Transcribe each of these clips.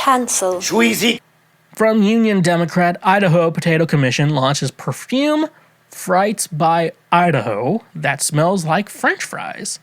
Cancel. Schweezy. From Union Democrat, Idaho Potato Commission launches Perfume Frites by Idaho that smells like French fries.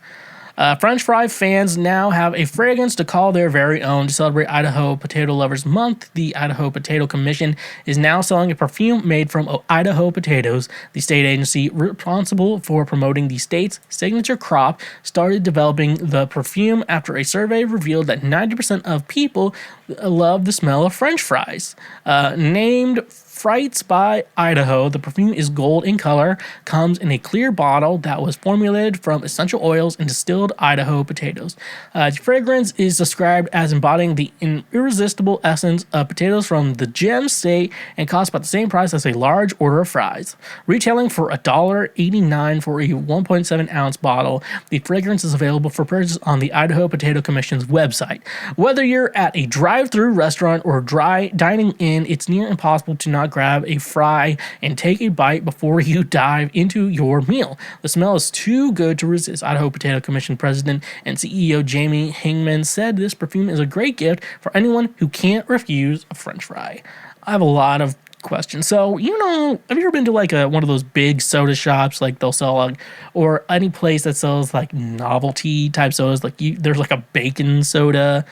French fry fans now have a fragrance to call their very own. To celebrate Idaho Potato Lovers Month, the Idaho Potato Commission is now selling a perfume made from Idaho potatoes. The state agency responsible for promoting the state's signature crop started developing the perfume after a survey revealed that 90% of people love the smell of French fries. Named Frites by Idaho, the perfume is gold in color, comes in a clear bottle that was formulated from essential oils and distilled Idaho potatoes. The fragrance is described as embodying the irresistible essence of potatoes from the Gem State and costs about the same price as a large order of fries. Retailing for $1.89 for a 1.7 ounce bottle, the fragrance is available for purchase on the Idaho Potato Commission's website. Whether you're at a drive-through restaurant or dining in, it's near impossible to not grab a fry and take a bite before you dive into your meal. The smell is too good to resist. Idaho Potato Commission President and CEO Jamie Hingman said this perfume is a great gift for anyone who can't refuse a French fry. I have a lot of questions. So, have you ever been to like one of those big soda shops, like they'll sell or any place that sells like novelty type sodas, like there's like a bacon soda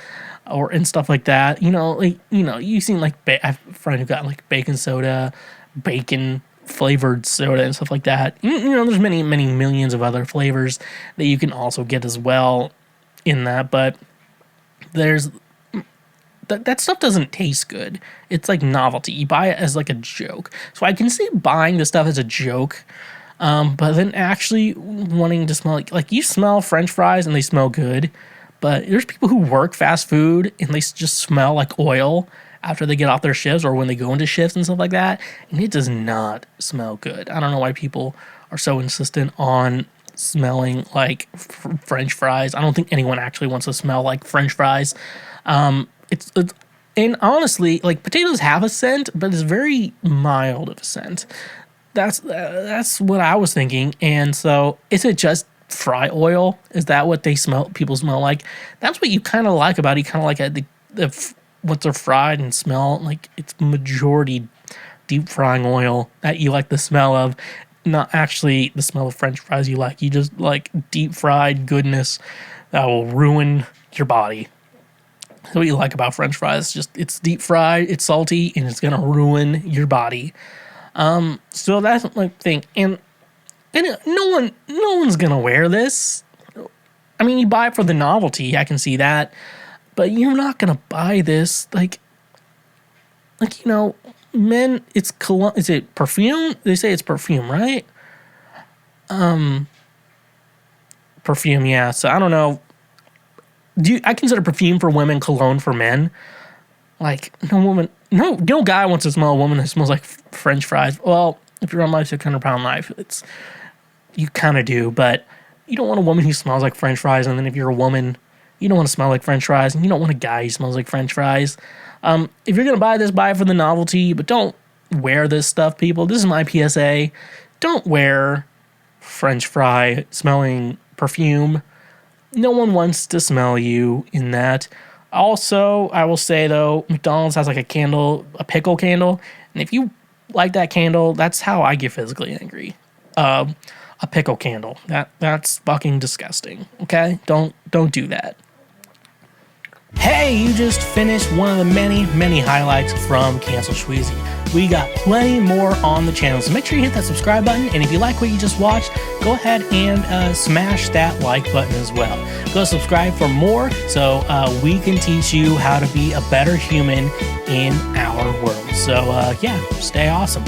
and stuff like that, you've seen like I have a friend who got like bacon soda, bacon flavored soda and stuff like that. There's many millions of other flavors that you can also get as well in that, but there's that stuff doesn't taste good. It's like novelty. You buy it as like a joke. So I can see buying this stuff as a joke, but then actually wanting to smell like you smell French fries and they smell good. But there's people who work fast food and they just smell like oil after they get off their shifts or when they go into shifts and stuff like that. And it does not smell good. I don't know why people are so insistent on smelling like French fries. I don't think anyone actually wants to smell like French fries. It's and honestly, like potatoes have a scent, but it's very mild of a scent. That's what I was thinking. And so is it just fry oil? Is that what people smell like? That's what you kind of like about it. You kind of like the once they're fried and smell like it's majority deep frying oil that you like the smell of, not actually the smell of French fries you like. You just like deep fried goodness that will ruin your body. That's what you like about French fries. Just it's deep fried, it's salty, and it's gonna ruin your body. So that's my thing. And no one's gonna wear this. I mean, you buy it for the novelty, I can see that, but you're not gonna buy this men. It's cologne. Is it perfume? They say it's perfume, right? Perfume, yeah. So I don't know. I consider perfume for women, cologne for men. Like no guy wants to smell a woman that smells like French fries. Well, if you're on my 600-pound life, you kind of do, but you don't want a woman who smells like French fries. And then if you're a woman, you don't want to smell like French fries, and you don't want a guy who smells like French fries. If you're gonna buy it for the novelty, but don't wear this stuff, people. This is my PSA. Don't wear French fry smelling perfume. No one wants to smell you in that. Also, I will say though, McDonald's has like a pickle candle, and if you like that candle, that's how I get physically angry. A pickle candle. That's fucking disgusting. Okay? Don't do that. Hey, you just finished one of the many highlights from Cancel Schweezy. We got plenty more on the channel, so make sure you hit that subscribe button, and if you like what you just watched, go ahead and smash that like button as well. Go subscribe for more so we can teach you how to be a better human in our world. So, stay awesome.